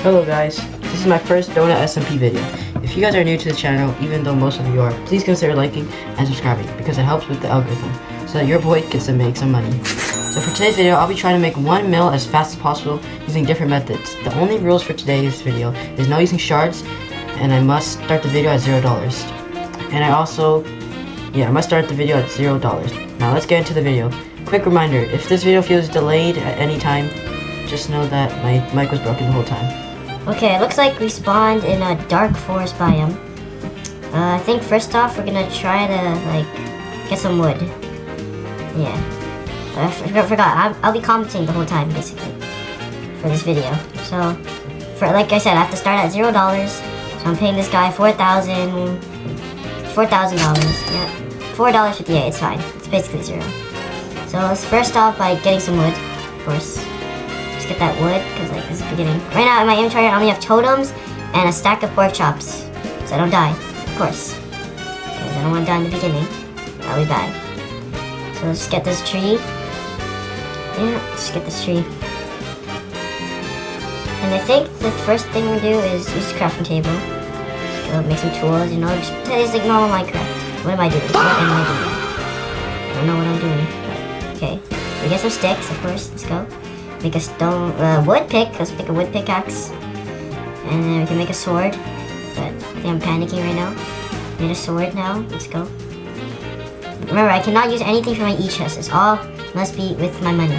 Hello guys, this is my first Donut SMP video. If you guys are new to the channel, even though most of you are, please consider liking and subscribing because it helps with the algorithm so that your boy gets to make some money. So for today's video, I'll be trying to make 1 mil as fast as possible using different methods. The only rules for today's video is no using shards, and I must start the video at $0. And I must start the video at $0. Now let's get into the video. Quick reminder, if this video feels delayed at any time, just know that my mic was broken the whole time. Okay, it looks like we spawned in a dark forest biome. I think first off we're gonna try to get some wood. Yeah, I forgot. I'll be commenting the whole time basically for this video. So, like I said, I have to start at $0. So I'm paying this guy $4,000. Yeah, $4.58. It's fine. It's basically $0. So let's first off by getting some wood, of course. Just get that wood, because this is the beginning. Right now in my inventory I only have totems and a stack of pork chops. So I don't die, of course. Because I don't want to die in the beginning. That'll be bad. So let's get this tree. Yeah, let's get this tree. And I think the first thing we do is use the crafting table. Just go make some tools, you know, just like normal Minecraft. What am I doing? What am I doing? I don't know what I'm doing. But, okay, so we get some sticks, of course. Let's go. Make a wood pick. Let's pick a wood pickaxe. And then we can make a sword. But I think I'm panicking right now. Need a sword now. Let's go. Remember, I cannot use anything from my e-chest. It's all must be with my money.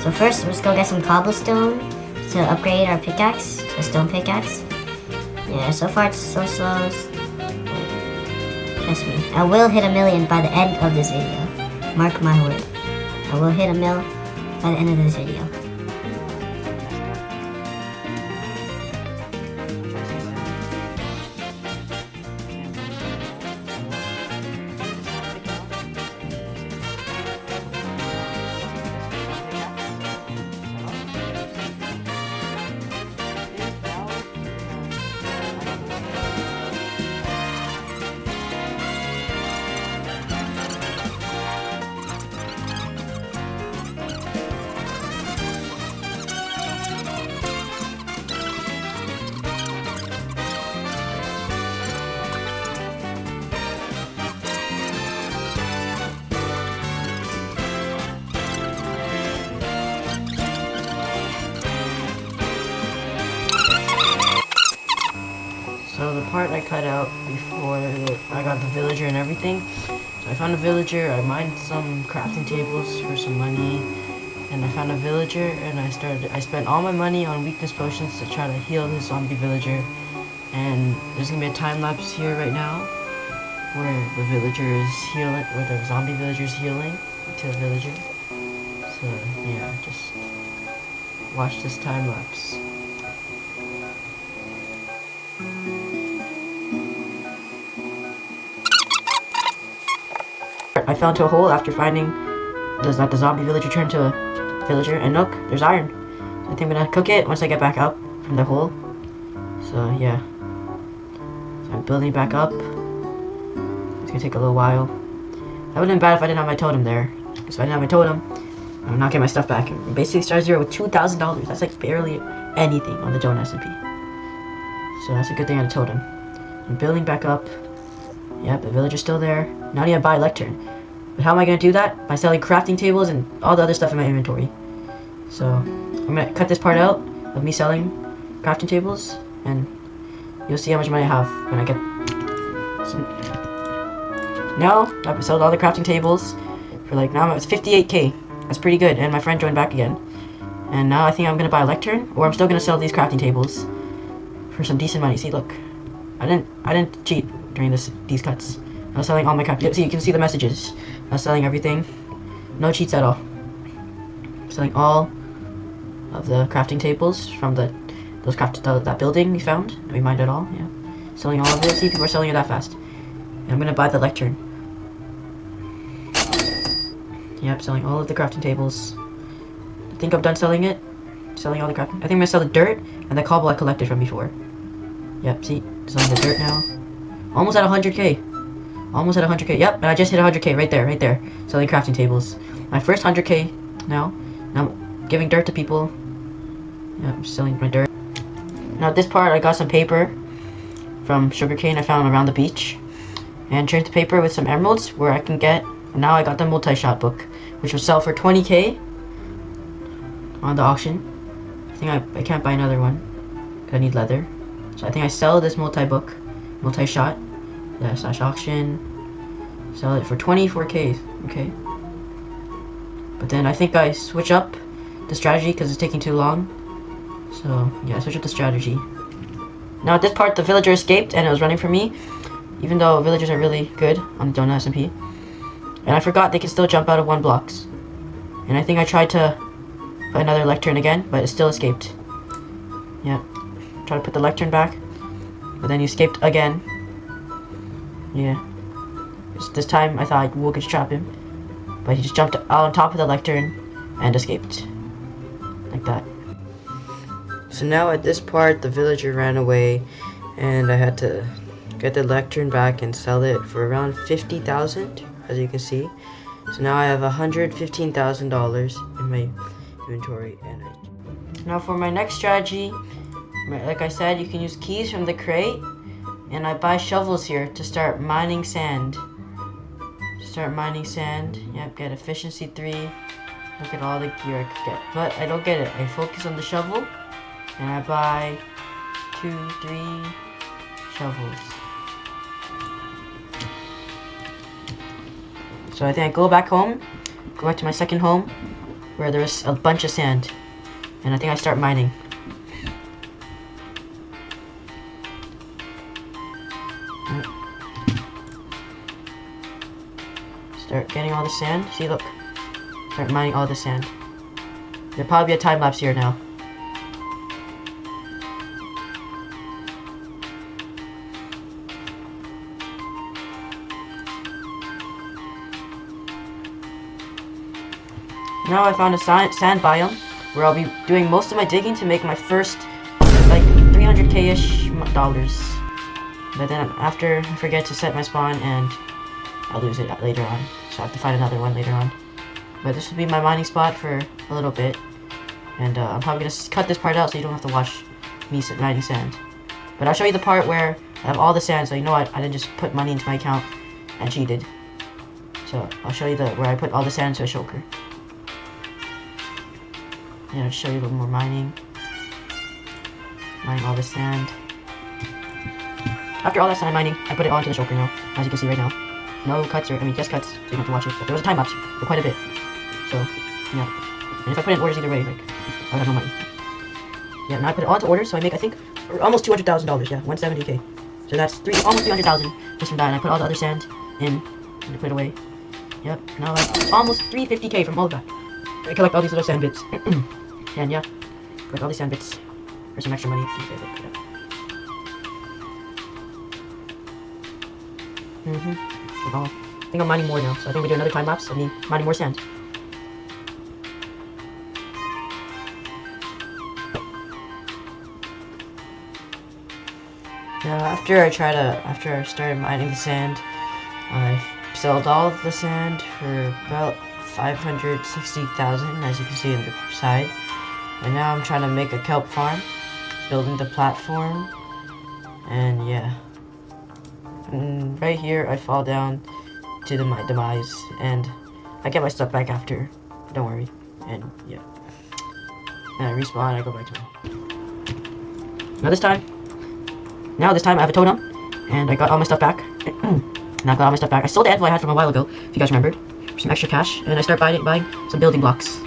So first, let's go get some cobblestone to upgrade our pickaxe to a stone pickaxe. Yeah, so far it's so slow. Trust me. I will hit 1 million by the end of this video. Mark my word. I will hit 1 mil by the end of this video. So the part I cut out before I got the villager and everything, so I found a villager, I mined some crafting tables for some money, and I found a villager, and I spent all my money on weakness potions to try to heal this zombie villager. And there's gonna be a time lapse here right now where the villager is healing, where the zombie villager is healing to the villager. So yeah, just watch this time lapse. I fell into a hole after finding that the zombie villager turned to a villager, and look, there's iron. I think I'm gonna cook it once I get back up from the hole. So yeah, so I'm building back up. It's gonna take a little while. That would've been bad if I didn't have my totem there. Because if I didn't have my totem, I would not get my stuff back. And basically start zero with $2,000. That's like barely anything on the Donut SMP. So that's a good thing I had a totem. I'm building back up. Yep, the villager's still there. Now I need to buy a lectern. But how am I going to do that? By selling crafting tables and all the other stuff in my inventory. So, I'm going to cut this part out of me selling crafting tables, and you'll see how much money I have when I get some. Now, I've sold all the crafting tables for now it's 58k. That's pretty good, and my friend joined back again. And now I think I'm going to buy a lectern, or I'm still going to sell these crafting tables for some decent money. See, look. I didn't cheat during these cuts. I was selling all my crafting. See, you can see the messages. I was selling everything. No cheats at all. Selling all of the crafting tables from that building we found. We mined it all. Yeah. Selling all of it. See, people are selling it that fast. And I'm gonna buy the lectern. Yep, selling all of the crafting tables. I think I'm done selling it. Selling all the crafting. I think I'm gonna sell the dirt and the cobble I collected from before. Yep, see, selling the dirt now. Almost at 100k. Almost at 100k. Yep, and I just hit 100k right there. Selling crafting tables. My first 100k now. Now I'm giving dirt to people. Yeah, I'm selling my dirt. Now at this part, I got some paper from sugarcane I found around the beach, and turned the paper with some emeralds where I can get. Now I got the multi-shot book, which will sell for 20k on the auction. I think I can't buy another one. I need leather, so I think I sell this multi-shot, slash auction. Sell it for 24k. Okay. But then I think I switch up the strategy because it's taking too long. So yeah, I switch up the strategy. Now at this part, the villager escaped and it was running for me, even though villagers are really good on the Donut SMP. And I forgot they can still jump out of 1 blocks. And I think I tried to put another lectern again, but it still escaped. Yeah. Try to put the lectern back, but then he escaped again. Yeah. This time I thought Wool could trap him, but he just jumped out on top of the lectern and escaped. Like that. So now at this part, the villager ran away, and I had to get the lectern back and sell it for around 50,000, as you can see. So now I have $115,000 in my inventory. And now for my next strategy, like I said, you can use keys from the crate, and I buy shovels here to start mining sand. Yep, get efficiency 3. Look at all the gear I could get, but I don't get it. I focus on the shovel, and I buy 2, 3 shovels. So I think I go back home, go back to my second home, where there's a bunch of sand, and I think I start mining. Start getting all the sand. See, look. Start mining all the sand. There'll probably be a time lapse here now. Now I found a sand biome where I'll be doing most of my digging to make my first like 300k-ish dollars. But then after I forget to set my spawn and I'll lose it later on. So I have to find another one later on. But this will be my mining spot for a little bit. And I'm probably going to cut this part out so you don't have to watch me mining sand. But I'll show you the part where I have all the sand, so you know what, I didn't just put money into my account and cheated. So I'll show you where I put all the sand into a shulker. And I'll show you a little more mining. Mining all the sand. After all that sand mining, I put it all into the shulker now, as you can see right now. No cuts, just cuts, so you don't have to watch it. But there was a time lapse for quite a bit. So, yeah. And if I put in orders either way, like, I would have no money. Yeah, now I put it all into orders, so I make, I think, almost $200,000, yeah, 170k. So that's almost 300,000 just from that, and I put all the other sand in, and I put it away. Yep, now I have almost 350k from all of that. I collect all these little sand bits. And yeah, collect all these sand bits for some extra money. I think I'm mining more now, so I think we do another time lapse of me mining more sand. Now after I started mining the sand, I sold all of the sand for about 560,000, as you can see on the side. And now I'm trying to make a kelp farm, building the platform, and yeah. And right here I fall down to my demise, and I get my stuff back after, don't worry. And yeah, and I respawn and I go back to it. Now this time I have a totem, and I got all my stuff back. And I got all my stuff back. I sold the anvil I had from a while ago, if you guys remembered, for some extra cash, and then I start buying some building blocks.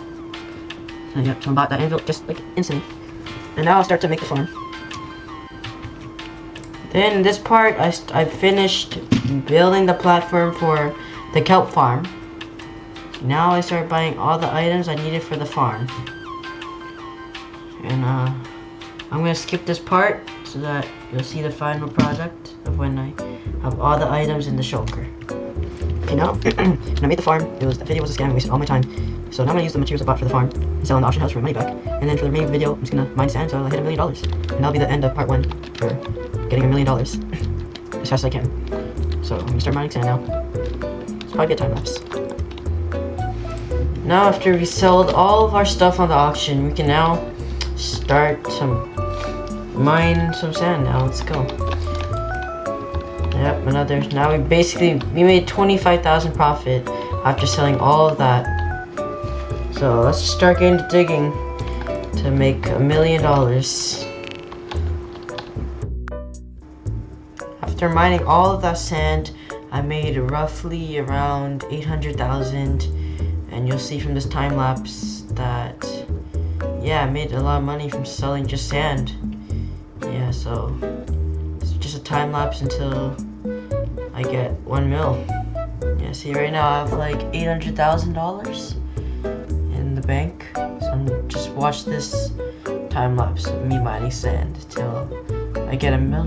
And yep, so I bought that anvil just like instantly. And now I'll start to make the farm. Then this part, I finished building the platform for the kelp farm. Now I start buying all the items I needed for the farm. And I'm gonna skip this part so that you'll see the final product of when I have all the items in the shulker. Okay, now when I made the farm, the video was a scam. I wasted all my time. So now I'm gonna use the materials I bought for the farm and sell in the auction house for my money back. And then for the remaining of the video, I'm just gonna mine sand so I'll hit $1 million. And that'll be the end of part 1 for getting $1 million as fast as I can. So I'm gonna start mining sand now. It's probably a time lapse. Now after we sold all of our stuff on the auction, we can now start some mine some sand now. Let's go. Yep, another. Now we made 25,000 profit after selling all of that. So let's just start getting to digging to make $1 million. After mining all of that sand, I made roughly around 800,000, and you'll see from this time lapse that yeah, I made a lot of money from selling just sand. Yeah, so it's just a time lapse until I get 1 mil. Yeah, see right now I have like $800,000 in the bank. So I'm just watch this time lapse of me mining sand till I get 1 mil.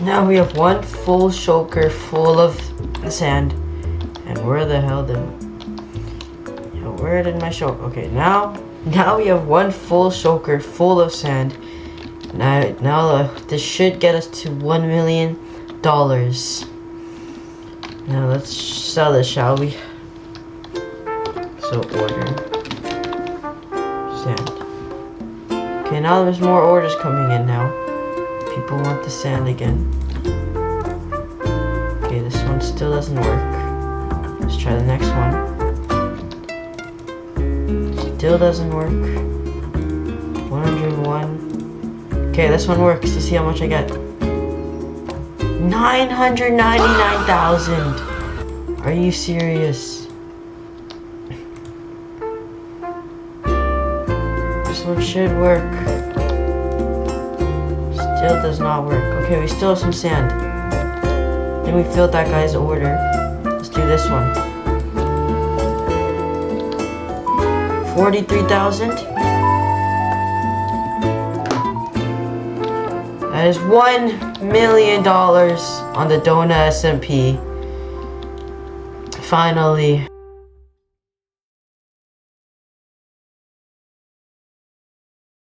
Now we have one full choker full of sand. And where the hell did... Yeah, where did my choker... Okay, now we have one full choker full of sand. Now this should get us to $1 million. Now let's sell this, shall we? So order sand. Okay, now there's more orders coming in now. People want the sand again. Okay, this one still doesn't work. Let's try the next one. Still doesn't work. 101. Okay, this one works. Let's see how much I get. 999,000. Are you serious? This one should work. Still does not work. Okay, we still have some sand. Then we filled that guy's order. Let's do this one. 43,000. That is $1 million on the Donut SMP. Finally.